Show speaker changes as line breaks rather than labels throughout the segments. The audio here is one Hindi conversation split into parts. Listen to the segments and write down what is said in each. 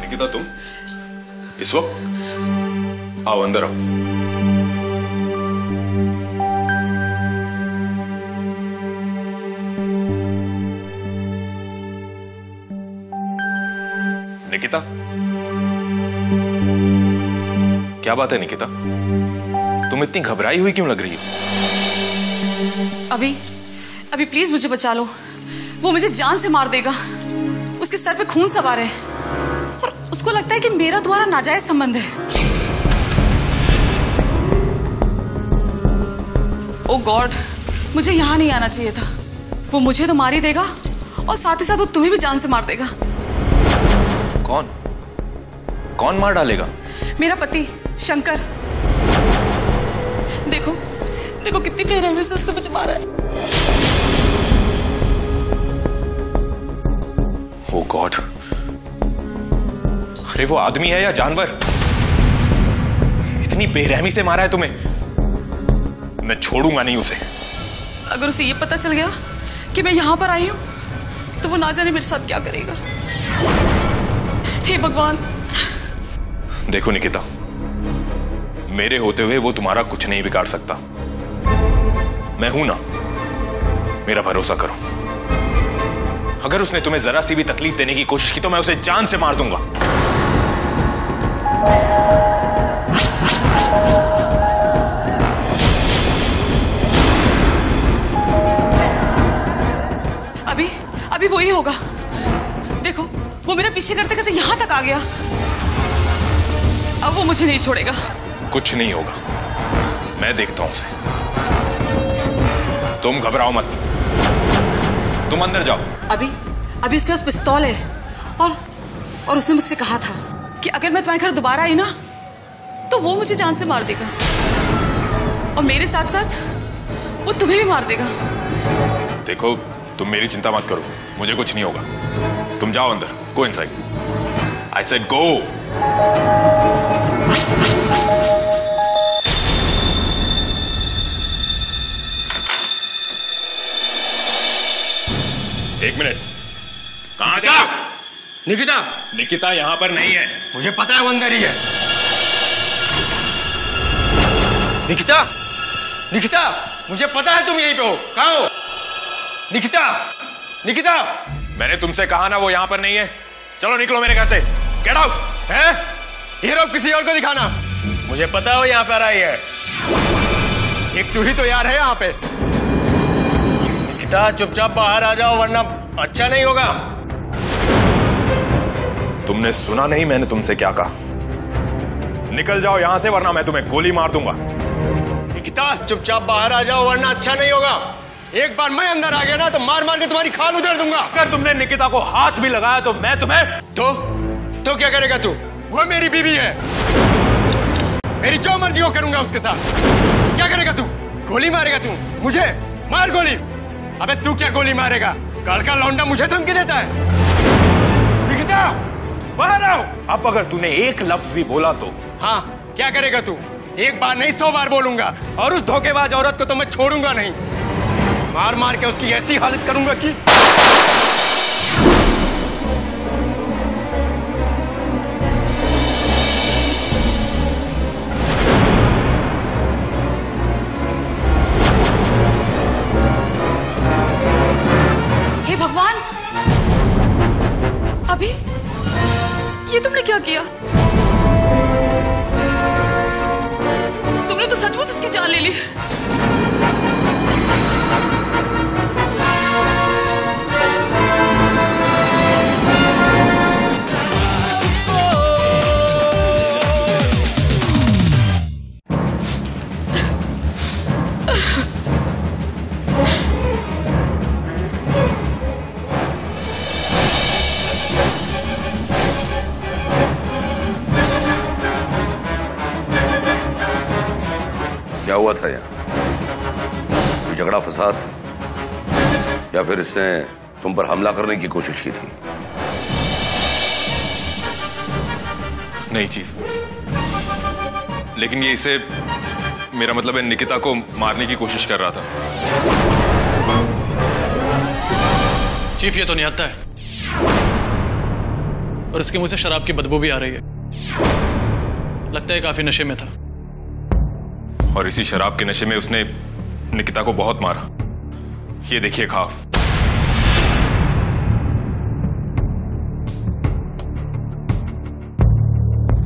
निकिता, तुम इस वक्त? आओ अंदर आओ। निकिता, क्या बात है निकिता? तुम इतनी घबराई हुई क्यों लग रही हो?
अभी प्लीज मुझे बचा लो। वो मुझे जान से मार देगा। उसके सर पे खून सवार है और उसको लगता है कि मेरा तुम्हारा नाजायज संबंध है। ओ गॉड, मुझे यहां नहीं आना चाहिए था। वो मुझे तो मार ही देगा और साथ ही साथ वो तुम्हें भी जान से मार देगा।
कौन मार डालेगा?
मेरा पति शंकर। देखो देखो कितनी बेरहमी से उसने मुझे मारा है।
ओ गॉड, अरे वो आदमी है या जानवर? इतनी बेरहमी से मारा है तुम्हें। मैं छोड़ूंगा नहीं उसे।
अगर उसे ये पता चल गया कि मैं यहां पर आई हूं तो वो ना जाने मेरे साथ क्या करेगा। हे भगवान।
देखो निकिता, मेरे होते हुए वो तुम्हारा कुछ नहीं बिगाड़ सकता। मैं हूं ना, मेरा भरोसा करो। अगर उसने तुम्हें जरा सी भी तकलीफ देने की कोशिश की तो मैं उसे जान से मार दूंगा।
अभी वो ही होगा। देखो वो मेरा पीछे करते करते यहां तक आ गया। अब वो मुझे नहीं छोड़ेगा।
कुछ नहीं होगा, मैं देखता हूं उसे। तुम घबराओ मत, तुम अंदर जाओ।
अभी उसके पास पिस्तौल है और उसने मुझसे कहा था कि अगर मैं तुम्हारे घर दोबारा आई ना तो वो मुझे जान से मार देगा और मेरे साथ साथ वो तुम्हें भी मार देगा।
देखो तुम मेरी चिंता मत करो, मुझे कुछ नहीं होगा। तुम जाओ अंदर, go inside. I said go. एक मिनट, कहां था?
निकिता।
निकिता यहाँ पर नहीं है।
मुझे पता है वो अंदर ही है। निकिता, निकिता, मुझे पता है तुम यहीं पे हो। कहाँ हो? निकिता, निकिता।
मैंने तुमसे कहा ना वो यहाँ पर नहीं है। चलो निकलो मेरे घर से, गेट आउट।
है? ये रोक किसी और को दिखाना। मुझे पता है वो यहाँ पर आई है। एक तू ही तो यार है यहाँ पे। निकिता चुपचाप बाहर आ जाओ वरना अच्छा नहीं होगा।
तुमने सुना नहीं मैंने तुमसे क्या कहा? निकल जाओ यहाँ से वरना मैं तुम्हें गोली मार दूंगा।
निकिता चुपचाप बाहर आ जाओ वरना अच्छा नहीं होगा। एक बार मैं अंदर आ गया ना तो मार मार के तुम्हारी खाल उधेड़ दूंगा।
अगर तुमने निकिता को हाथ भी लगाया तो मैं तुम्हें
तो क्या करेगा तू? वो मेरी बीवी है, मेरी जो मर्जी वो करूंगा उसके साथ। क्या करेगा तू? गोली मारेगा तू मुझे? मार गोली। अबे तू क्या गोली मारेगा? कल का लौंडा मुझे धमकी देता है। निकिता बाहर आओ।
अब अगर तूने एक लफ्ज भी बोला तो?
हाँ, क्या करेगा तू? एक बार नहीं 100 बार बोलूंगा और उस धोखेबाज औरत को तो मैं छोड़ूंगा नहीं। मार मार के उसकी ऐसी हालत करूंगा कि
हे भगवान, अभी ये तुमने क्या किया? तुमने तो सचमुच उसकी जान ले ली।
क्या हुआ था यहाँ? कोई झगड़ा फसाद या फिर इसने तुम पर हमला करने की कोशिश की थी?
नहीं चीफ, लेकिन ये इसे, मेरा मतलब है निकिता को मारने की कोशिश कर रहा था।
चीफ ये तो निहत्था है। और इसके मुंह से शराब की बदबू भी आ रही है। लगता है काफी नशे में था।
और इसी शराब के नशे में उसने निकिता को बहुत मारा। ये देखिए खाब।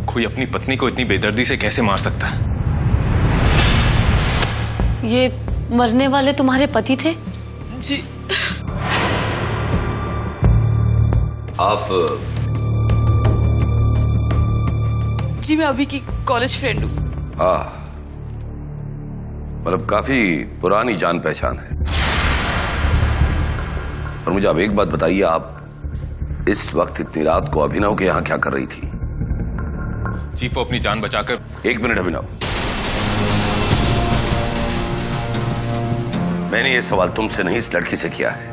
कोई अपनी पत्नी को इतनी बेदर्दी से कैसे मार सकता है?
ये मरने वाले तुम्हारे पति थे?
जी।
आप?
जी मैं अभी की कॉलेज फ्रेंड हूँ।
मतलब काफी पुरानी जान पहचान है। और मुझे अब एक बात बताइए, आप इस वक्त इतनी रात को अभिनव के यहां क्या कर रही थी?
चीफ, वो अपनी जान बचाकर।
एक मिनट अभिनव, मैंने ये सवाल तुमसे नहीं इस लड़की से किया है।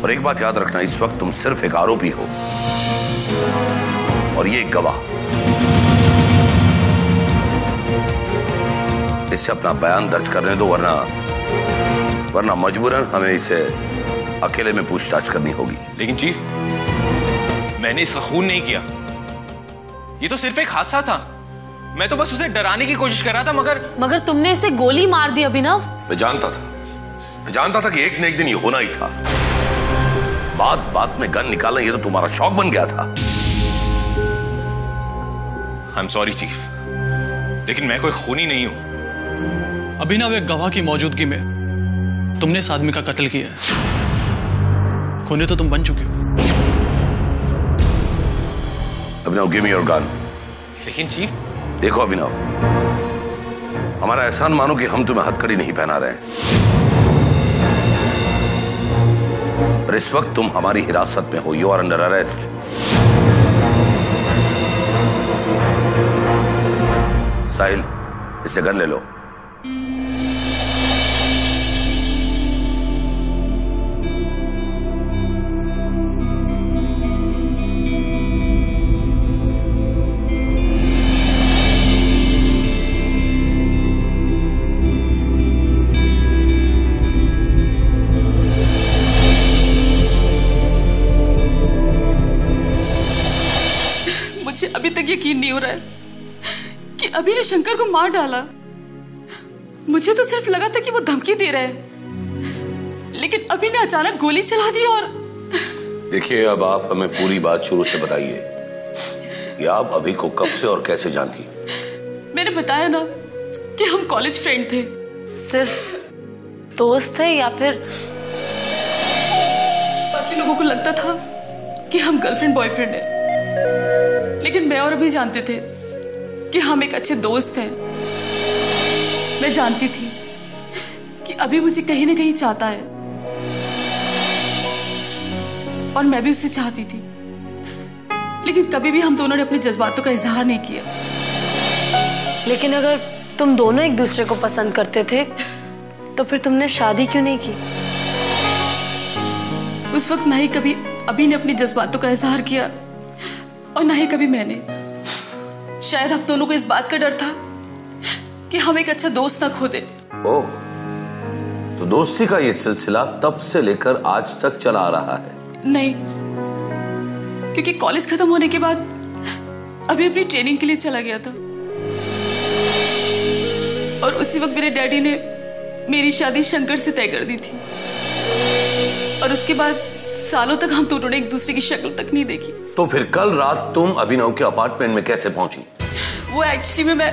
और एक बात याद रखना, इस वक्त तुम सिर्फ एक आरोपी हो और ये एक गवाह। इससे अपना बयान दर्ज करने दो, वरना मजबूरन हमें इसे अकेले में पूछताछ करनी होगी।
लेकिन चीफ, मैंने इसका खून नहीं किया। ये तो सिर्फ एक हादसा था। मैं तो बस उसे डराने की कोशिश कर रहा था। मगर
तुमने इसे गोली मार दी अभिनव।
मैं जानता था कि एक न एक दिन ये होना ही था। बात बात में गन निकालना ये तो तुम्हारा शौक बन गया था।
आई एम सॉरी चीफ, लेकिन मैं कोई खूनी नहीं हूं।
अभिनव, एक गवाह की मौजूदगी में तुमने इस आदमी का कत्ल किया है। खूनी तो तुम बन चुके हो।
अभिनव, गिव मी योर गन।
लेकिन चीफ।
देखो अभिनव, हमारा एहसान मानो कि हम तुम्हें हथकड़ी नहीं पहना रहे हैं, पर इस वक्त तुम हमारी हिरासत में हो। You are under arrest. Sahil, इससे गन ले लो।
मुझे अभी तक यकीन नहीं हो रहा है कि अभी ने शंकर को मार डाला। मुझे तो सिर्फ लगा था कि वो धमकी दे रहा है, लेकिन अभी ने अचानक गोली चला दी। और
देखिए, अब आप हमें पूरी बात शुरू से बताइए कि आप अभी को कब से और कैसे जानती?
मैंने बताया ना कि हम कॉलेज फ्रेंड थे।
सिर्फ दोस्त थे या फिर?
बाकी लोगों को लगता था कि हम गर्लफ्रेंड बॉयफ्रेंड हैं, लेकिन मैं और अभी जानते थे कि हम एक अच्छे दोस्त हैं। मैं जानती थी कि अभी मुझे कहीं ना कहीं चाहता है और मैं भी उसे चाहती थी, लेकिन कभी भी हम दोनों ने अपने जज्बातों का इजहार नहीं किया।
लेकिन अगर तुम दोनों एक दूसरे को पसंद करते थे तो फिर तुमने शादी क्यों नहीं की?
उस वक्त ना ही कभी अभी ने अपने जज्बातों का इजहार किया और ना ही कभी मैंने। शायद हम दोनों को इस बात का डर था कि हम एक अच्छा दोस्त ना खो दे।
ओह, तो दोस्ती का ये सिलसिला तब से लेकर आज तक चला आ रहा है?
नहीं, क्योंकि कॉलेज खत्म होने के बाद अभी अपनी ट्रेनिंग के लिए चला गया था और उसी वक्त मेरे डैडी ने मेरी शादी शंकर से तय कर दी थी। और उसके बाद सालों तक हम दोनों ने एक दूसरे की शक्ल तक नहीं देखी।
तो फिर कल रात तुम अभिनव के अपार्टमेंट में कैसे पहुंची?
वो एक्चुअली मैं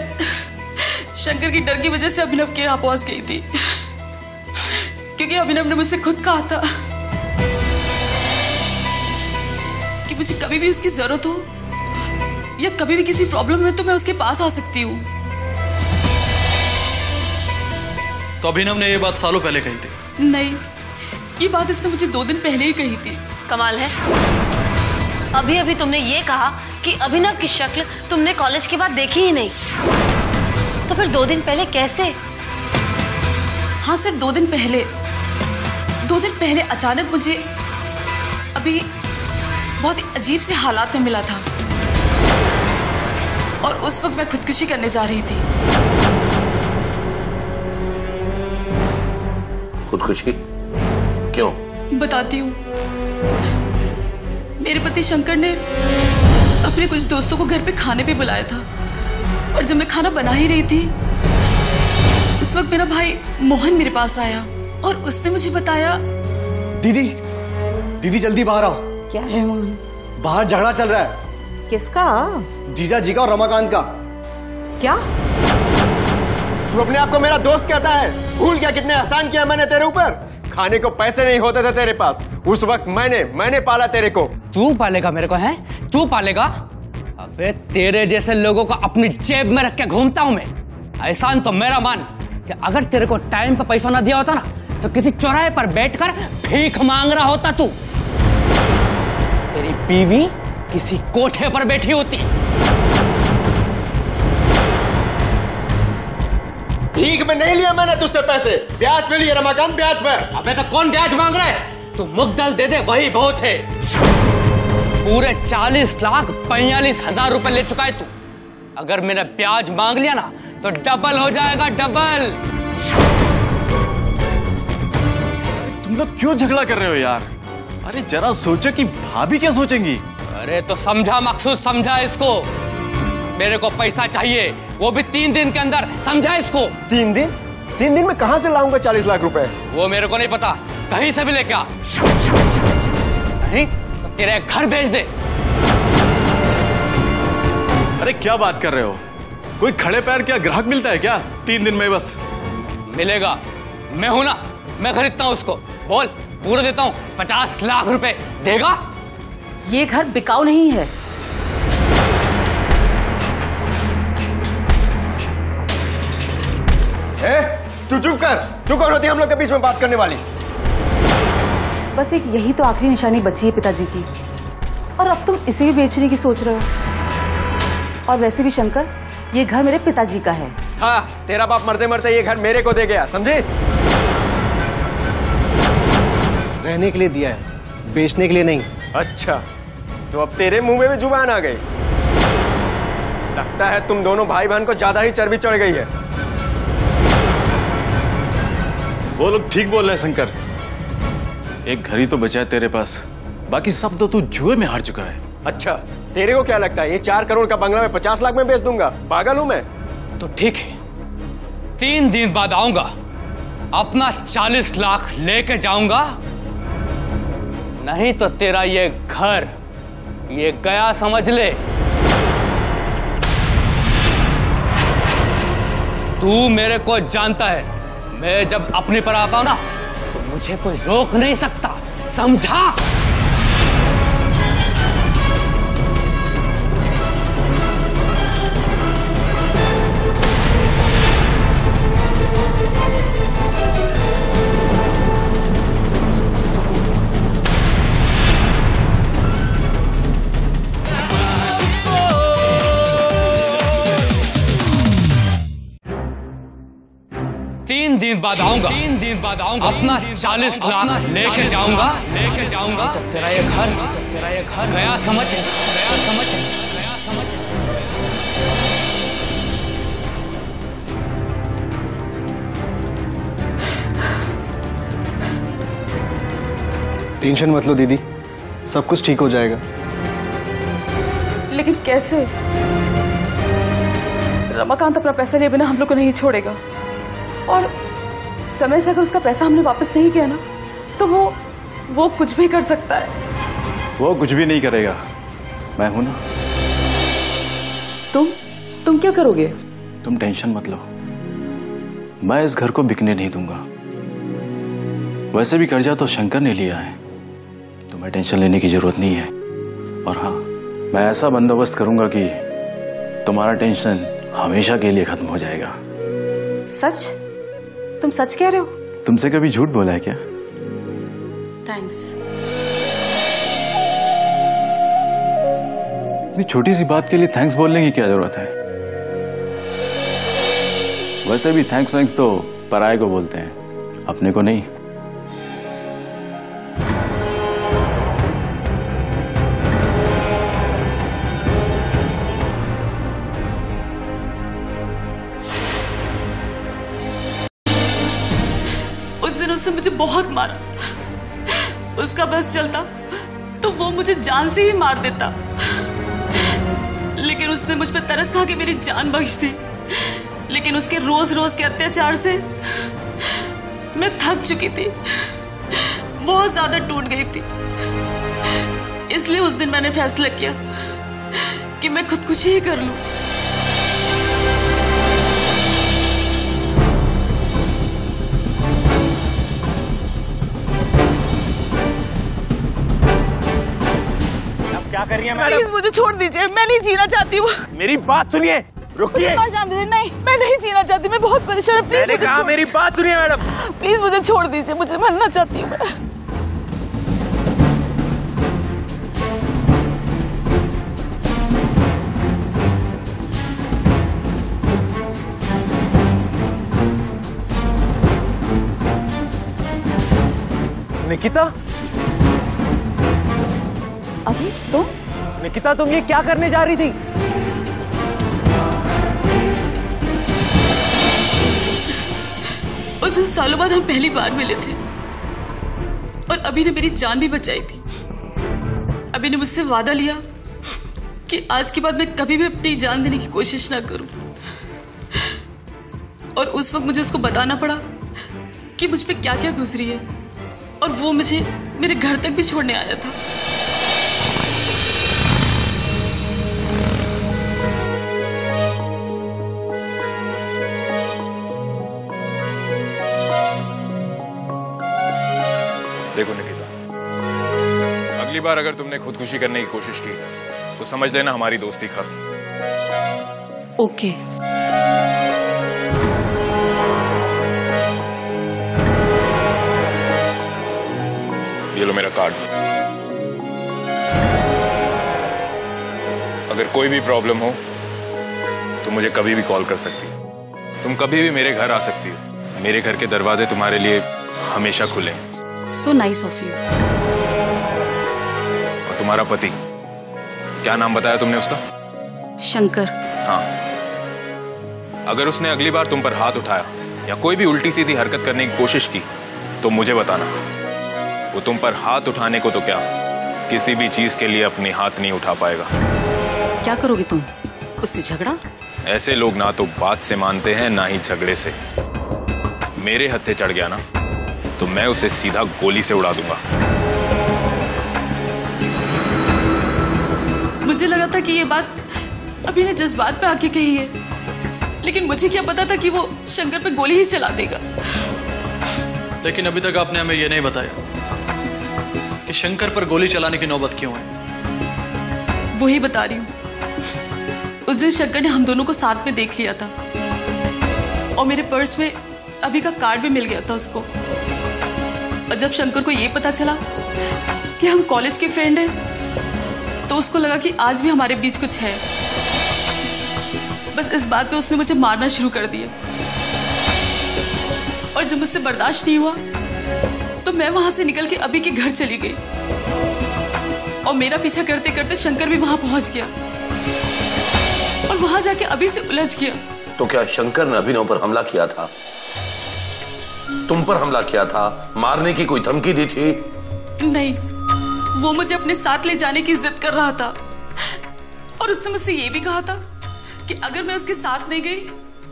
शंकर की डर की वजह से अभिनव के यहाँ पहुंच गई थी, क्योंकि अभिनव ने मुझसे खुद कहा था कि मुझे कभी भी उसकी जरूरत हो या कभी भी किसी प्रॉब्लम में तो मैं उसके पास आ सकती हूँ।
तो अभिनव ने ये बात सालों पहले कही थी?
नहीं, ये बात इसने मुझे 2 दिन पहले ही कही थी।
कमाल है, अभी अभी तुमने ये कहा कि अभिनव की शक्ल तुमने कॉलेज के बाद देखी ही नहीं, तो फिर 2 दिन पहले कैसे?
हाँ, सिर्फ 2 दिन पहले। 2 दिन पहले अचानक मुझे अभी बहुत ही अजीब से हालात में मिला था और उस वक्त मैं खुदकुशी करने जा रही थी।
खुदकुशी? क्यों?
बताती हूँ। मेरे पति शंकर ने अपने कुछ दोस्तों को घर पे खाने पे बुलाया था और जब मैं खाना बना ही रही थी उस वक्त मेरा भाई मोहन मेरे पास आया और उसने मुझे बताया।
दीदी, दीदी जल्दी बाहर आओ।
क्या है मोहन?
बाहर झगड़ा चल रहा है।
किसका?
जीजा जी का और रमाकांत का।
क्या?
तू अपने आप को मेरा दोस्त कहता है? भूल गया कितने एहसान किया मैंने तेरे ऊपर? खाने को पैसे नहीं होते थे तेरे पास, उस वक्त मैंने पाला तेरे को।
तू पालेगा मेरे को? है तू पालेगा? अबे तेरे जैसे लोगों को अपनी जेब में रख के घूमता हूं मैं। एहसान तो मेरा मान कि अगर तेरे को टाइम पे पैसा ना दिया होता ना तो किसी चौराहे पर बैठकर भीख मांग रहा होता तू। तेरी बीवी किसी कोठे पर बैठी होती।
भीख में नहीं लिया मैंने तुझसे पैसे, ब्याज पे लिए रमाकांत, ब्याज पर।
अबे तो कौन ब्याज मांग रहा है? तू मुद्दल दे दे वही बहुत है। पूरे 40,42,000 रुपए ले चुका है तू। अगर मैंने ब्याज मांग लिया ना तो डबल हो जाएगा, डबल।
तुम लोग क्यों झगड़ा कर रहे हो यार? अरे जरा सोचो कि भाभी क्या सोचेंगी।
अरे तो समझा मकसूद, समझा इसको। मेरे को पैसा चाहिए, वो भी 3 दिन के अंदर, समझा इसको।
3 दिन? 3 दिन में कहां से लाऊंगा 40 लाख रुपए?
वो मेरे को नहीं पता, कहीं से भी लेके आ। नहीं तो तेरे घर भेज दे।
अरे क्या बात कर रहे हो? कोई खड़े पैर क्या ग्राहक मिलता है क्या 3 दिन में? बस
मिलेगा, मैं हूं ना, मैं खरीदता हूं उसको। बोल, पूरा देता हूं 50 लाख रुपए। देगा?
ये घर बिकाऊ नहीं है।
तू चुप कर। तू कौन होती है हम लोग के बीच में बात करने वाली?
बस एक यही तो आखिरी निशानी बची है पिताजी की, और अब तुम इसे भी बेचने की सोच रहे हो। और वैसे भी शंकर, ये घर मेरे पिताजी का है।
हाँ, तेरा बाप मरते मरते ये घर मेरे को दे गया, समझे?
रहने के लिए दिया है, बेचने के लिए नहीं।
अच्छा, तो अब तेरे मुंह में भी जुबान आ गई। लगता है तुम दोनों भाई बहन को ज्यादा ही चर्बी चढ़ गई है।
वो लोग ठीक बोल रहे हैं शंकर। एक घर ही तो बचा है तेरे पास, बाकी सब तो तू जुए में हार चुका है।
अच्छा, तेरे को क्या लगता है ये 4 करोड़ का बंगला मैं 50 लाख में बेच दूंगा? पागल हूं मैं?
तो ठीक है, 3 दिन बाद आऊंगा, अपना 40 लाख लेके जाऊंगा। नहीं तो तेरा ये घर ये गया, समझ ले। तू मेरे को जानता है, मैं जब अपने पर आता हूं ना तो मुझे कोई रोक नहीं सकता, समझा? तीन दिन बाद आऊंगा, अपना 40 लाख लेके जाऊंगा, तो तेरा ये घर गया, समझ।
टेंशन मत लो दीदी, सब कुछ ठीक हो जाएगा।
लेकिन कैसे? रमाकांत अपना पैसा लिए बिना हम लोग को नहीं छोड़ेगा, और समय से अगर उसका पैसा हमने वापस नहीं किया ना तो वो कुछ भी कर सकता है।
वो कुछ भी नहीं करेगा, मैं हूं ना।
तुम क्या करोगे?
तुम टेंशन मत लो, मैं इस घर को बिकने नहीं दूंगा। वैसे भी कर्जा तो शंकर ने लिया है, तुम्हें टेंशन लेने की जरूरत नहीं है। और हाँ, मैं ऐसा बंदोबस्त करूंगा कि तुम्हारा टेंशन हमेशा के लिए खत्म हो जाएगा।
सच? तुम सच कह रहे हो?
तुमसे कभी झूठ बोला है क्या?
थैंक्स।
इतनी छोटी सी बात के लिए थैंक्स बोलने की क्या जरूरत है? वैसे भी थैंक्स तो पराये को बोलते हैं, अपने को नहीं।
उसने मुझे बहुत मारा। उसका बस चलता तो वो मुझे जान से ही मार देता, लेकिन उसने मुझ पे तरस खा के मेरी जान बख्श दी। लेकिन उसके रोज रोज के अत्याचार से मैं थक चुकी थी, बहुत ज्यादा टूट गई थी। इसलिए उस दिन मैंने फैसला किया कि मैं खुदकुशी ही कर लूं।
क्या कर रही है मैडम?
प्लीज मुझे छोड़ दीजिए, मैं नहीं जीना चाहती हूँ।
मेरी बात सुनिए, रुकिए।
नहीं, मैं नहीं जीना चाहती, मैं बहुत परेशान हूँ।
मैंने कहा मेरी बात सुनिए मैडम।
प्लीज मुझे छोड़ दीजिए, मुझे मरना चाहती हूँ।
निकिता,
अभी तुम?
निकिता तुम ये क्या करने जा रही थी?
उस दिन सालों बाद हम पहली बार मिले थे और अभी ने मेरी जान भी बचाई थी। अभी ने मुझसे वादा लिया कि आज के बाद मैं कभी भी अपनी जान देने की कोशिश ना करूं। और उस वक्त मुझे उसको बताना पड़ा कि मुझ पे क्या क्या गुजरी है, और वो मुझे मेरे घर तक भी छोड़ने आया था।
देखो निकिता, अगली बार अगर तुमने खुदकुशी करने की कोशिश की तो समझ लेना हमारी दोस्ती खत्म।
ओके।
ये लो मेरा कार्ड। अगर कोई भी प्रॉब्लम हो तो मुझे कभी भी कॉल कर सकती हो। तुम कभी भी मेरे घर आ सकती हो। मेरे घर के दरवाजे तुम्हारे लिए हमेशा खुले हैं।
So nice of you.
और तुम्हारा पति, क्या नाम बताया तुमने उसका?
शंकर।
हाँ, अगर उसने अगली बार तुम पर हाथ उठाया या कोई भी उल्टी सीधी हरकत करने की कोशिश की तो मुझे बताना। वो तुम पर हाथ उठाने को तो क्या, किसी भी चीज के लिए अपनी हाथ नहीं उठा पाएगा।
क्या करोगे तुम? उससे झगड़ा?
ऐसे लोग ना तो बात से मानते हैं ना ही झगड़े से। मेरे हत्थे चढ़ गया ना तो मैं उसे सीधा गोली से उड़ा दूंगा।
मुझे लगा था कि ये बात अभी ने जज्बात पे आके कही है, लेकिन मुझे क्या पता था कि वो शंकर पे गोली ही चला देगा।
लेकिन अभी तक आपने हमें ये नहीं बताया कि शंकर पर गोली चलाने की नौबत क्यों है।
वही बता रही हूँ। उस दिन शंकर ने हम दोनों को साथ में देख लिया था और मेरे पर्स में अभी का कार्ड भी मिल गया था उसको। और जब शंकर को ये पता चला कि हम कॉलेज के फ्रेंड हैं तो उसको लगा कि आज भी हमारे बीच कुछ है। बस इस बात पे उसने मुझे मारना शुरू कर दिया। और जब मुझसे बर्दाश्त नहीं हुआ तो मैं वहां से निकल के अभी के घर चली गई और मेरा पीछा करते करते शंकर भी वहां पहुंच गया और वहां जाके अभी से उलझ गया।
तो क्या शंकर ने अभिनव पर हमला किया था? तुम पर हमला किया था? मारने की कोई धमकी दी थी?
नहीं, वो मुझे अपने साथ ले जाने की जिद कर रहा था और उसने मुझसे ये भी कहा था कि अगर मैं उसके साथ नहीं गई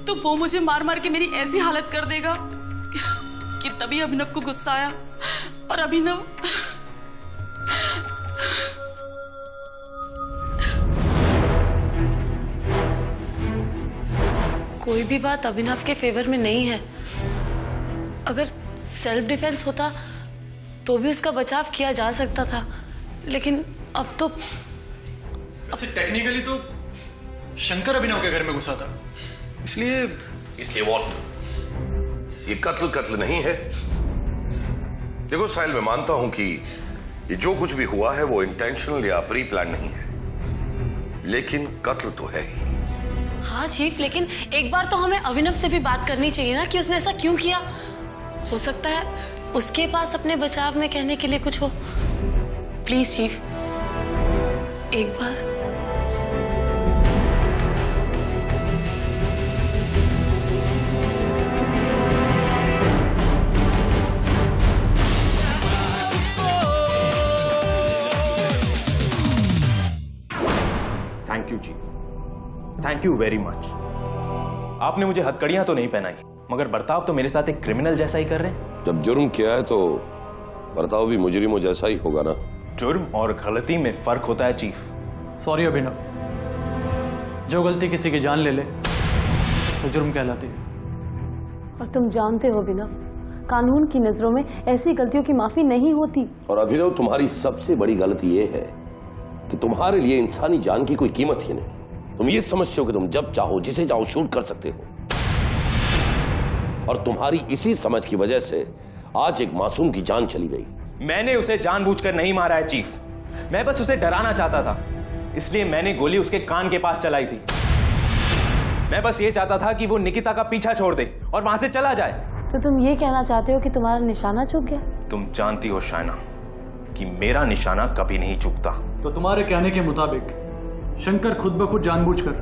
तो वो मुझे मार मार के मेरी ऐसी हालत कर देगा कि तभी अभिनव को गुस्सा आया और अभिनव
कोई भी बात अभिनव के फेवर में नहीं है। अगर सेल्फ डिफेंस होता तो भी उसका बचाव किया जा सकता था, लेकिन अब तो
वैसे टेक्निकली तो शंकर अभिनव के घर में घुसा था, इसलिए
व्हाट? ये कत्ल नहीं है। देखो साहिल, मैं मानता हूं कि ये जो कुछ भी हुआ है वो इंटेंशनल या प्री प्लान नहीं है, लेकिन कत्ल तो है ही।
हाँ चीफ, लेकिन एक बार तो हमें अभिनव से भी बात करनी चाहिए ना कि उसने ऐसा क्यों किया। हो सकता है उसके पास अपने बचाव में कहने के लिए कुछ हो। प्लीज चीफ, एक बार।
Thank you very much. आपने मुझे हथकड़ियां तो नहीं पहनाई, मगर बर्ताव तो मेरे साथ एक क्रिमिनल जैसा ही कर रहे हैं।
जब जुर्म किया है तो बर्ताव भी मुजरिमों जैसा ही होगा ना।
जुर्म और गलती में फर्क होता है चीफ।
सॉरी अभिनव, जो गलती किसी की जान ले ले तो जुर्म कहलाती है।
और तुम जानते हो अभिनव, कानून की नजरों में ऐसी गलतियों की माफी नहीं होती।
और अभिनव, तुम्हारी सबसे बड़ी गलती यह है कि तुम्हारे लिए इंसानी जान की कोई कीमत ही नहीं। तुम ये समझते हो कि तुम जब चाहो जिसे चाहो शूट कर सकते हो, और तुम्हारी इसी समझ की वजह से आज एक मासूम की जान चली गई।
मैंने उसे जानबूझकर नहीं मारा है चीफ, मैं बस उसे डराना चाहता था, इसलिए मैंने गोली उसके कान के पास चलाई थी। मैं बस ये चाहता था कि वो निकिता का पीछा छोड़ दे और वहां से चला जाए।
तो तुम ये कहना चाहते हो कि तुम्हारा निशाना चूक गया?
तुम जानती हो शायना कि मेरा निशाना कभी नहीं चूकता।
तो तुम्हारे कहने के मुताबिक शंकर खुद ब खुद जानबूझकर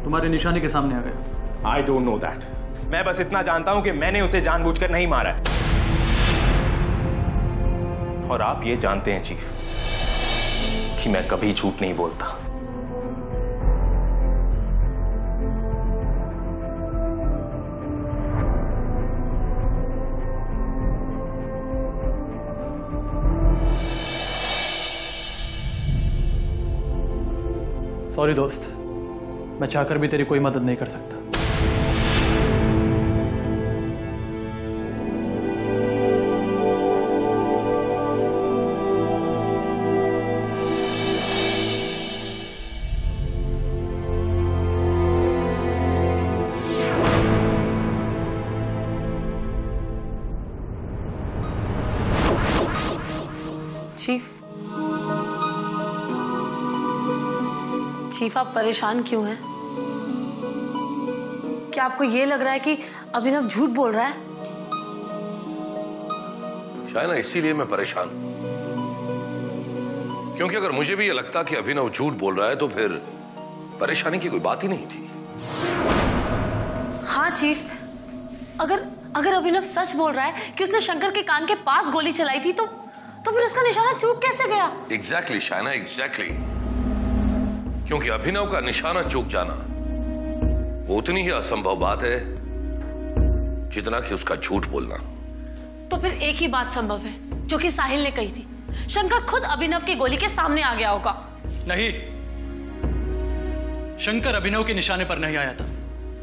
तुम्हारे निशाने के सामने आ गया?
I don't know that. मैं बस इतना जानता हूं कि मैंने उसे जानबूझकर नहीं मारा है। और आप ये जानते हैं चीफ कि मैं कभी झूठ नहीं बोलता।
सॉरी दोस्त, मैं चाहकर भी तेरी कोई मदद नहीं कर सकता।
चीफ, आप परेशान क्यों हैं? क्या आपको ये लग रहा है कि अभिनव झूठ बोल रहा है?
शायद इसीलिए मैं परेशान, क्योंकि अगर मुझे भी ये लगता कि अभिनव झूठ बोल रहा है तो फिर परेशानी की कोई बात ही नहीं थी।
हाँ चीफ, अगर अभिनव सच बोल रहा है कि उसने शंकर के कान के पास गोली चलाई थी, तो फिर उसका निशाना चूक कैसे गया?
Exactly Shaina, exactly. क्योंकि अभिनव का निशाना चूक जाना वो उतनी ही असंभव बात है जितना कि उसका झूठ बोलना।
तो फिर एक ही बात संभव है जो कि साहिल ने कही थी, शंकर खुद अभिनव की गोली के सामने आ गया होगा।
नहीं, शंकर अभिनव के निशाने पर नहीं आया था,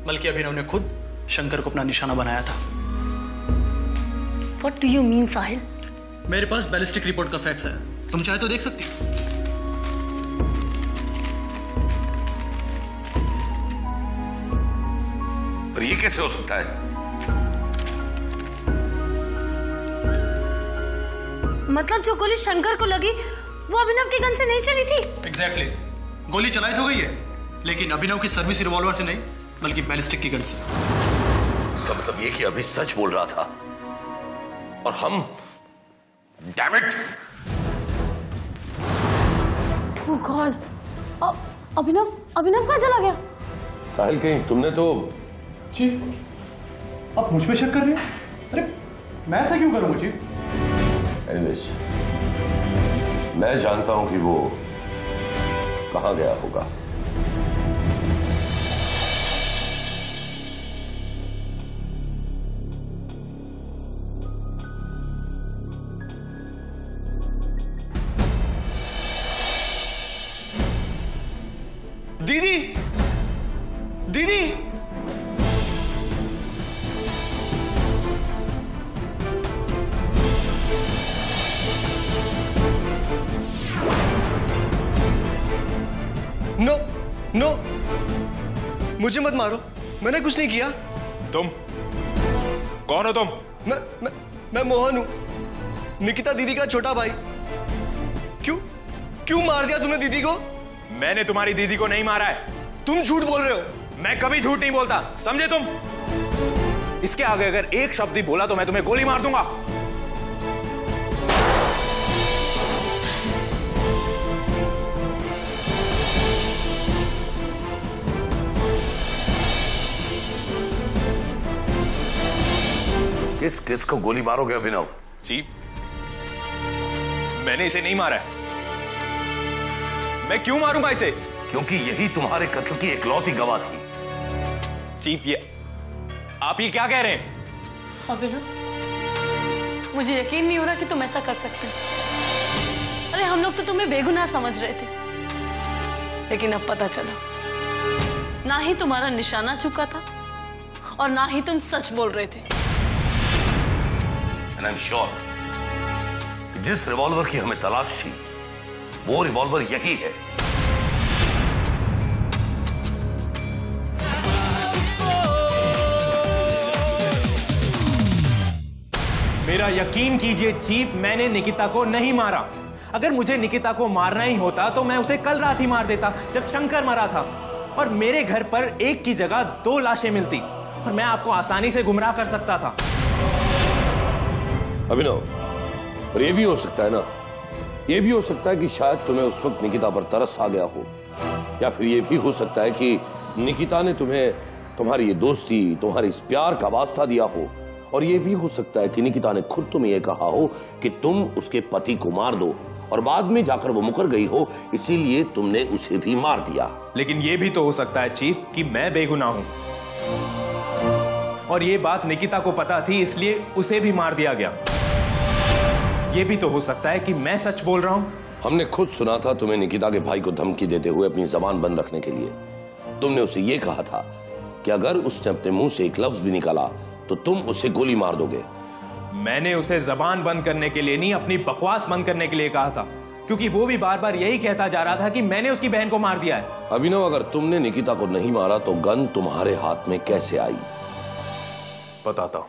बल्कि अभिनव ने खुद शंकर को अपना निशाना बनाया था।
What do you mean, साहिल?
मेरे पास बैलिस्टिक रिपोर्ट का फैक्स है, तुम चाहे तो देख सकती हो।
पर ये कैसे हो सकता है?
मतलब जो गोली शंकर को लगी वो अभिनव की गन से नहीं चली थी?
एग्जैक्टली, गोली चलाई तो गई है, लेकिन अभिनव की सर्विस रिवॉल्वर से नहीं, बल्कि बैलिस्टिक की गन से।
इसका मतलब ये कि अभी सच बोल रहा था और हम, डैम इट!
ओह गॉड, अभिनव कहाँ चला गया?
साहिल, कहीं तुमने तो...
चीफ, आप मुझ पे शक कर रहे हैं? अरे मैं ऐसा क्यों करूंगा चीफ?
एनीवेज, मैं जानता हूं कि वो कहां गया होगा।
दीदी, दीदी, नो नो, मुझे मत मारो, मैंने कुछ नहीं किया।
तुम कौन हो? तुम?
मैं मोहन हूं, निकिता दीदी का छोटा भाई। क्यों मार दिया तुमने दीदी को?
मैंने तुम्हारी दीदी को नहीं मारा है।
तुम झूठ बोल रहे हो।
मैं कभी झूठ नहीं बोलता, समझे तुम? इसके आगे अगर एक शब्द ही बोला तो मैं तुम्हें गोली मार दूंगा।
किस को गोली मारोगे अभिनव?
चीफ, मैंने इसे नहीं मारा है। मैं क्यों मारूंगा इसे?
क्योंकि यही तुम्हारे कत्ल की इकलौती गवाह थी।
चीफ, ये आप ये क्या कह रहे हैं?
अभिनव, मुझे यकीन नहीं हो रहा कि तुम ऐसा कर सकते। अरे हम लोग तो तुम्हें बेगुनाह समझ रहे थे, लेकिन अब पता चला ना ही तुम्हारा निशाना चूका था और ना ही तुम सच बोल रहे थे।
And I'm sure जिस रिवॉल्वर की हमें तलाश थी वो रिवॉल्वर यही है।
मेरा यकीन कीजिए चीफ, मैंने निकिता को नहीं मारा। अगर मुझे निकिता को मारना ही होता तो मैं उसे कल रात ही मार देता, जब शंकर मरा था। और मेरे घर पर एक की जगह 2 लाशें मिलती और मैं आपको आसानी से गुमराह कर सकता था।
अभिनव, और ये भी हो सकता है ना, ये भी हो सकता है कि शायद तुम्हें उस वक्त निकिता पर तरस आ गया हो, या फिर ये भी हो सकता है कि निकिता ने तुम्हें तुम्हारी ये दोस्ती, तुम्हारे इस प्यार का वास्ता दिया हो, और ये भी हो सकता है कि निकिता ने खुद तुम्हें यह कहा हो कि तुम उसके पति को मार दो, और बाद में जाकर वो मुकर गई हो, इसीलिए तुमने उसे भी मार दिया।
लेकिन ये भी तो हो सकता है चीफ कि मैं बेगुनाह हूं, और ये बात निकिता को पता थी, इसलिए उसे भी मार दिया गया। ये भी तो हो सकता है कि मैं सच बोल रहा हूं।
हमने खुद सुना था तुम्हें निकिता के भाई को धमकी देते हुए अपनी जबान बंद रखने के लिए। तुमने उसे यह कहा था कि अगर उसने अपने मुंह से एक लफ्ज भी निकाला तो तुम उसे गोली मार दोगे।
मैंने उसे जबान बंद करने के लिए नहीं, अपनी बकवास बंद करने के लिए कहा था, क्योंकि वो भी बार बार यही कहता जा रहा था कि मैंने उसकी बहन को मार दिया है।
अभिनव, अगर तुमने निकिता को नहीं मारा तो गन तुम्हारे हाथ में कैसे आई?
बताता हूं।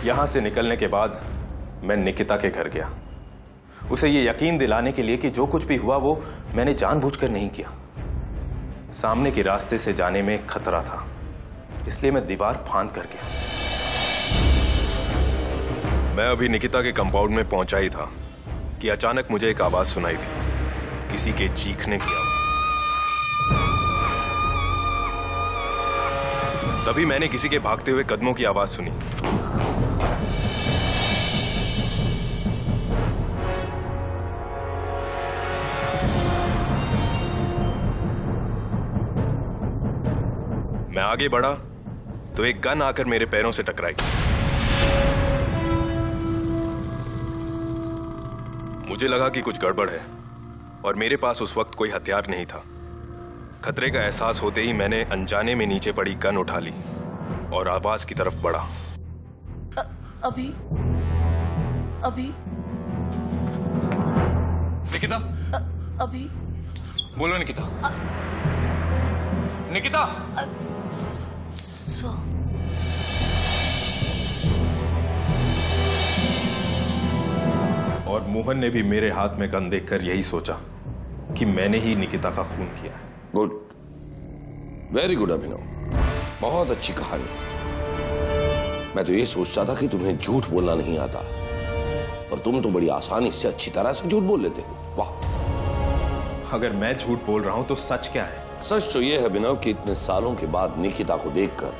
यहां से निकलने के बाद मैं निकिता के घर गया, उसे ये यकीन दिलाने के लिए कि जो कुछ भी हुआ वो मैंने जानबूझकर नहीं किया। सामने के रास्ते से जाने में खतरा था, इसलिए मैं दीवार फांद कर गया। मैं अभी निकिता के कंपाउंड में पहुंचा ही था कि अचानक मुझे एक आवाज सुनाई दी, किसी के चीखने की आवाज। तभी मैंने किसी के भागते हुए कदमों की आवाज सुनी। मैं आगे बढ़ा तो एक गन आकर मेरे पैरों से टकराई। मुझे लगा कि कुछ गड़बड़ है, और मेरे पास उस वक्त कोई हथियार नहीं था। खतरे का एहसास होते ही मैंने अनजाने में नीचे पड़ी गन उठा ली और आवाज की तरफ बढ़ा।
अभी
निकिता,
अभी
बोलो निकिता। निकिता, और मोहन ने भी मेरे हाथ में गन देखकर यही सोचा कि मैंने ही निकिता का खून किया है।
गुड, वेरी गुड अभिनव, बहुत अच्छी कहानी। मैं तो ये सोचता था कि तुम्हें झूठ बोलना नहीं आता, पर तुम तो बड़ी आसानी से अच्छी तरह से झूठ बोल लेते हो। वाह।
अगर मैं झूठ बोल रहा हूं तो सच क्या है?
सच तो यह है अभिनव कि इतने सालों के बाद निकिता को देखकर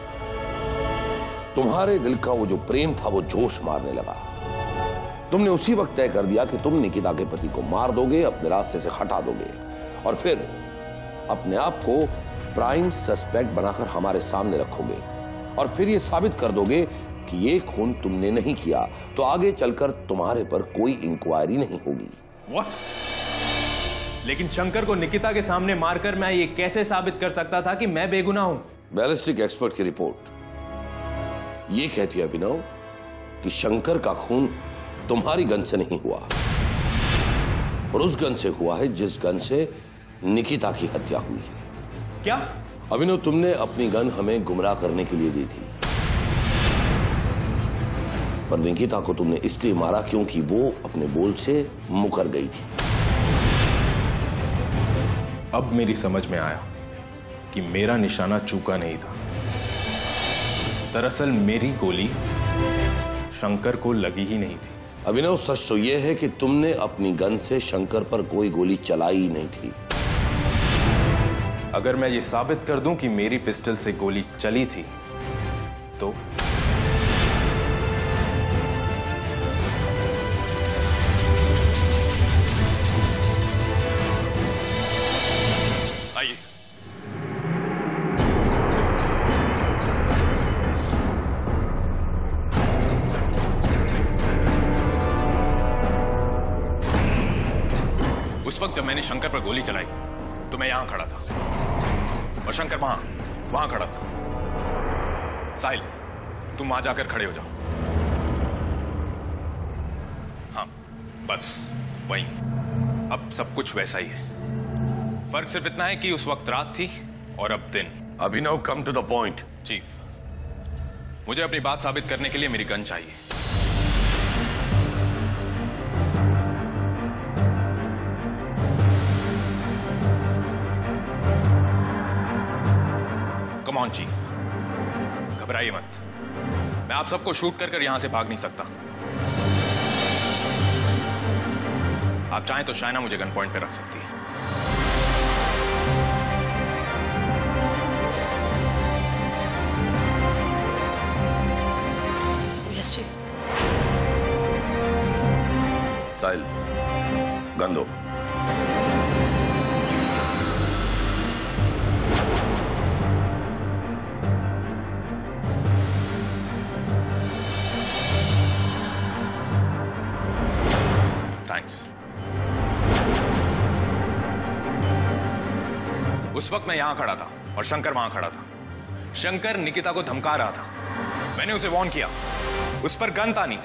तुम्हारे दिल का वो जो प्रेम था वो जोश मारने लगा। तुमने उसी वक्त तय कर दिया कि तुम निकिता के पति को मार दोगे, अपने रास्ते से हटा दोगे, और फिर अपने आप को प्राइम सस्पेक्ट बनाकर हमारे सामने रखोगे, और फिर ये साबित कर दोगे कि ये खून तुमने नहीं किया, तो आगे चलकर तुम्हारे पर कोई इंक्वायरी नहीं होगी।
What? लेकिन शंकर को निकिता के सामने मारकर मैं ये कैसे साबित कर सकता था कि मैं बेगुनाह हूं?
बैलिस्टिक एक्सपर्ट की रिपोर्ट ये कहती है अभिनव कि शंकर का खून तुम्हारी गन से नहीं हुआ, और उस गन से हुआ है जिस गन से निकिता की हत्या हुई है।
क्या?
अभिनव, तुमने अपनी गन हमें गुमराह करने के लिए दी थी, पर निकिता को तुमने इसलिए मारा क्योंकि वो अपने बोल से मुकर गई थी।
अब मेरी समझ में आया कि मेरा निशाना चूका नहीं था। दरअसल मेरी गोली शंकर को लगी ही नहीं थी।
अभिनव, सच तो यह है कि तुमने अपनी गन से शंकर पर कोई गोली चलाई ही नहीं थी।
अगर मैं ये साबित कर दूं कि मेरी पिस्टल से गोली चली थी तो उस वक्त जब मैंने शंकर पर गोली चलाई तो मैं यहां खड़ा था और शंकर वहां खड़ा था। साहिल, तुम वहां जाकर खड़े हो जाओ। हाँ, बस वहीं। अब सब कुछ वैसा ही है। फर्क सिर्फ इतना है कि उस वक्त रात थी और अब दिन।
Abhinav, come to the point.
Chief, मुझे अपनी बात साबित करने के लिए मेरी गन चाहिए। कम ऑन चीफ, घबराइए मत। मैं आप सबको शूट कर यहां से भाग नहीं सकता। आप चाहें तो शाइना मुझे गन पॉइंट पे रख सकती है।
Yes chief.
साहिल, गन दो।
थैंक्स। उस वक्त मैं यहां खड़ा था और शंकर वहां खड़ा था। शंकर निकिता को धमका रहा था। मैंने उसे वार्न किया, उस पर गन था नहीं।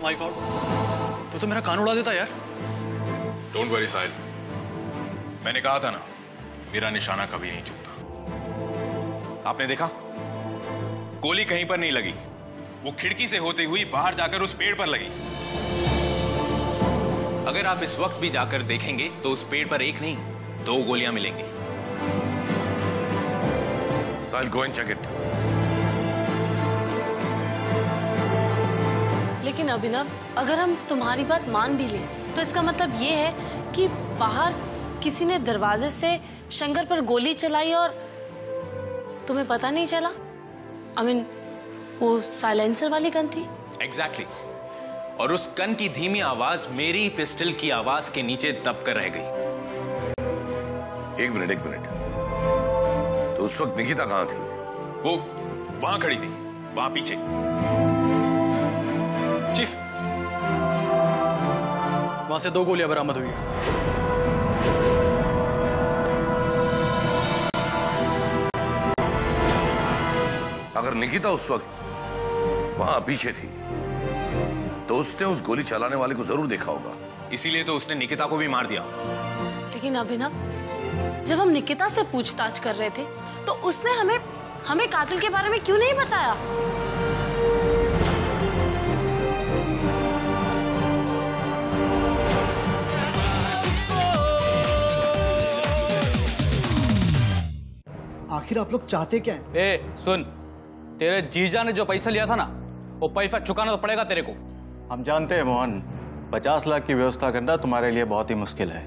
माय गॉड, तो मेरा कान उड़ा देता यार।
डोंट वरी साहिल, मैंने कहा था ना, मेरा निशाना कभी नहीं चूकता। आपने देखा, गोली कहीं पर नहीं लगी, वो खिड़की से होते हुई बाहर जाकर उस पेड़ पर लगी। अगर आप इस वक्त भी जाकर देखेंगे तो उस पेड़ पर एक नहीं 2 गोलियां मिलेंगी।
साहिल, गो एंड चेक इट।
लेकिन अभिनव, अगर हम तुम्हारी बात मान भी लें तो इसका मतलब ये है कि बाहर किसी ने दरवाजे से शंकर पर गोली चलाई और तुम्हें पता नहीं चला। I mean, वो साइलेंसर वाली गन थी।
एग्जैक्टली। और उस गन की धीमी आवाज मेरी पिस्टल की आवाज के नीचे दब कर रह गई।
एक मिनट। तो उस वक्त निकिता कहां थी?
वो वहां खड़ी थी, वहां पीछे।
चीफ, वहां से 2 गोलियां बरामद हुई।
अगर निकिता उस वक्त वहां पीछे थी तो उसने उस गोली चलाने वाले को जरूर देखा होगा।
इसीलिए तो उसने निकिता को भी मार दिया।
लेकिन अभिनव, जब हम निकिता से पूछताछ कर रहे थे तो उसने हमें कातिल के बारे में क्यों नहीं बताया?
आखिर आप लोग चाहते क्या हैं?
ए सुन, तेरे जीजा ने जो पैसा लिया था ना, वो पैसा चुकाना तो पड़ेगा तेरे को।
हम जानते हैं मोहन, 50 लाख की व्यवस्था करना तुम्हारे लिए बहुत ही मुश्किल है।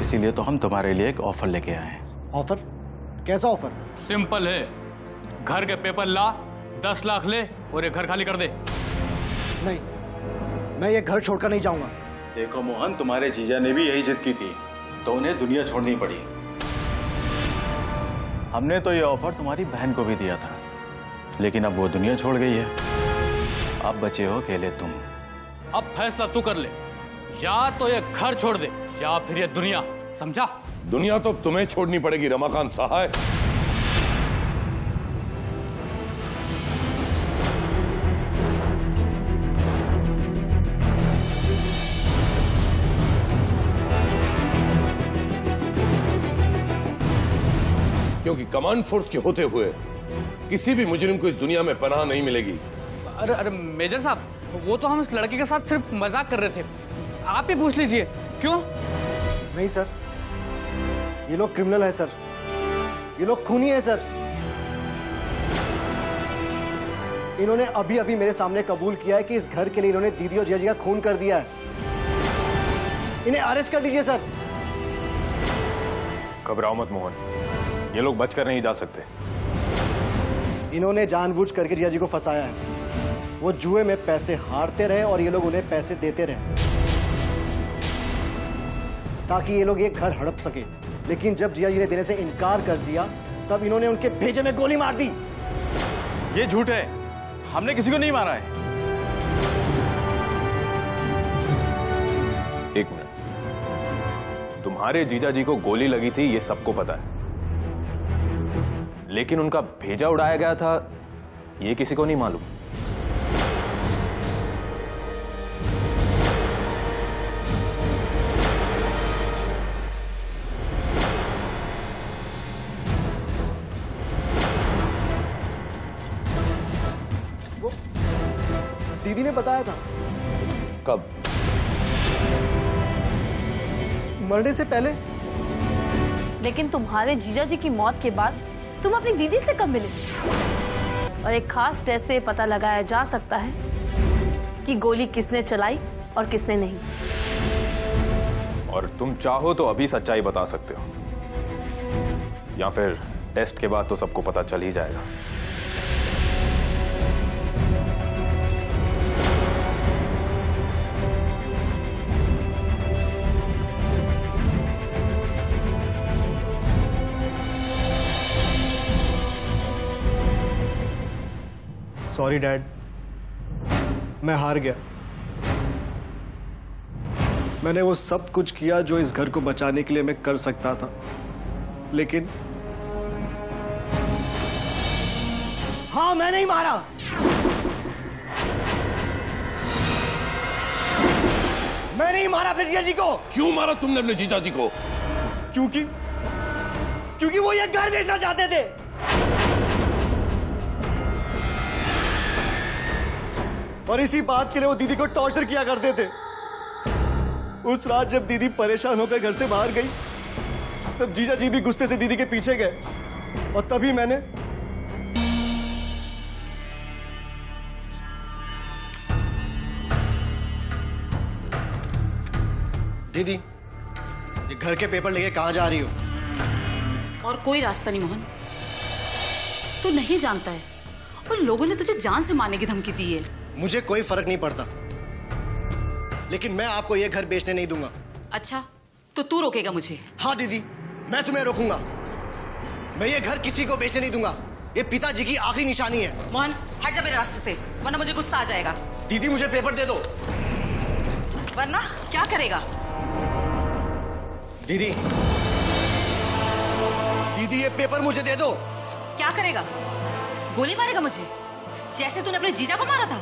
इसीलिए तो हम तुम्हारे लिए एक ऑफर लेके आए हैं।
ऑफर? कैसा ऑफर?
सिंपल है, घर के पेपर ला, 10 लाख ले और ये घर खाली कर दे।
नहीं, मैं ये घर छोड़कर नहीं जाऊंगा।
देखो मोहन, तुम्हारे जीजा ने भी यही जिद की थी तो उन्हें दुनिया छोड़नी पड़ी। हमने तो ये ऑफर तुम्हारी बहन को भी दिया था, लेकिन अब वो दुनिया छोड़ गई है। अब बचे हो अकेले तुम।
अब फैसला तू कर ले, या तो ये घर छोड़ दे या फिर ये दुनिया, समझा?
दुनिया तो तुम्हें छोड़नी पड़ेगी रमाकांत सहाय। क्योंकि कमांड फोर्स के होते हुए किसी भी मुजरिम को इस दुनिया में पनाह नहीं मिलेगी।
अरे मेजर साहब, वो तो हम इस लड़के के साथ सिर्फ मजाक कर रहे थे, आप ही पूछ लीजिए। क्यों?
नहीं सर, ये लोग क्रिमिनल है सर, ये लोग खूनी है सर। इन्होंने अभी अभी मेरे सामने कबूल किया है कि इस घर के लिए इन्होंने दीदी और जीजा का खून कर दिया है। इन्हें अरेस्ट कर लीजिए सर।
घबराओ मत मोहन, ये लोग बचकर नहीं जा सकते।
इन्होंने जानबूझ करके जीजा जी को फंसाया है। वो जुए में पैसे हारते रहे और ये लोग उन्हें पैसे देते रहे ताकि ये लोग ये घर हड़प सके। लेकिन जब जीजा जी ने देने से इनकार कर दिया तब इन्होंने उनके भेजे में गोली मार दी।
ये झूठ है, हमने किसी को नहीं मारा है।
एक मिनट, तुम्हारे जीजा जी को गोली लगी थी ये सबको पता है, लेकिन उनका भेजा उड़ाया गया था ये किसी को नहीं मालूम।
दीदी ने बताया था।
कब?
मरने से पहले।
लेकिन तुम्हारे जीजा जी की मौत के बाद तुम अपनी दीदी से कब मिले? और एक खास टेस्ट से पता लगाया जा सकता है कि गोली किसने चलाई और किसने नहीं।
और तुम चाहो तो अभी सच्चाई बता सकते हो, या फिर टेस्ट के बाद तो सबको पता चल ही जाएगा।
सॉरी डैड, मैं हार गया। मैंने वो सब कुछ किया जो इस घर को बचाने के लिए मैं कर सकता था, लेकिन हाँ, मैं नहीं मारा। मैं नहीं मारा अपने जीजा जी को।
क्यों मारा तुमने अपने जीजा जी को?
क्योंकि वो ये घर बेचना चाहते थे। और इसी बात के लिए वो दीदी को टॉर्चर किया करते थे। उस रात जब दीदी परेशान होकर घर से बाहर गई तब जीजा जी भी गुस्से से दीदी के पीछे गए और तभी मैंने दीदी, ये घर के पेपर लेके कहां जा रही हो?
और कोई रास्ता नहीं मोहन, तू नहीं जानता है और लोगों ने तुझे जान से मारने की धमकी दी है।
मुझे कोई फर्क नहीं पड़ता, लेकिन मैं आपको यह घर बेचने नहीं दूंगा।
अच्छा, तो तू रोकेगा मुझे?
हाँ दीदी, मैं तुम्हें रोकूंगा। मैं ये घर किसी को बेचने नहीं दूंगा। ये पिताजी की आखिरी निशानी है।
मोहन, हट जा मेरे रास्ते से, वरना मुझे गुस्सा आ जाएगा।
दीदी, मुझे पेपर दे दो।
वरना क्या करेगा?
दीदी, ये पेपर मुझे दे दो।
क्या करेगा? गोली मारेगा मुझे, जैसे तूने अपने जीजा को मारा था?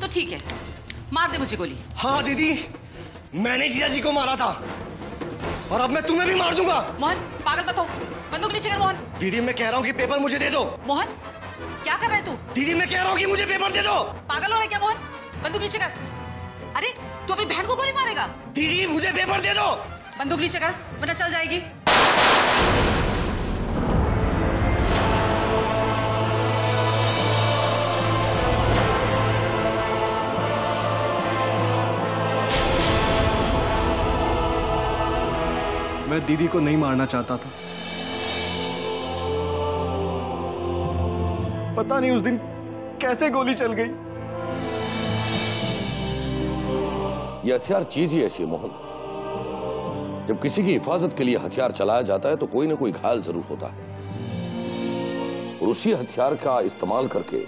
तो ठीक है, मार दे मुझे गोली।
हाँ दीदी, मैंने जीजा जी को मारा था और अब मैं तुम्हें भी मार दूंगा।
मोहन, पागल मत हो, बंदूक नीचे कर। मोहन,
दीदी मैं कह रहा हूँ कि पेपर मुझे दे दो।
मोहन, क्या कर रहा है तू?
दीदी मैं कह रहा हूँ कि मुझे पेपर दे दो।
पागल हो रहा है क्या मोहन? बंदूक नीचे कर। अरे तू अपनी बहन को गोली मारेगा?
दीदी मुझे पेपर दे दो।
बंदूक नीचे कर, वरना चल जाएगी।
मैं दीदी को नहीं मारना चाहता था। पता नहीं उस दिन कैसे गोली चल गई।
यह हथियार चीज ही ऐसी है मोहन, जब किसी की हिफाजत के लिए हथियार चलाया जाता है तो कोई ना कोई घायल जरूर होता है। और उसी हथियार का इस्तेमाल करके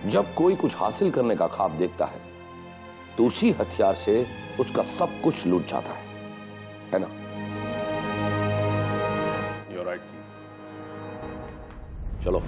जब कोई कुछ हासिल करने का ख्वाब देखता है तो उसी हथियार से उसका सब कुछ लूट जाता है ना?
You're right, Chief.
चलो।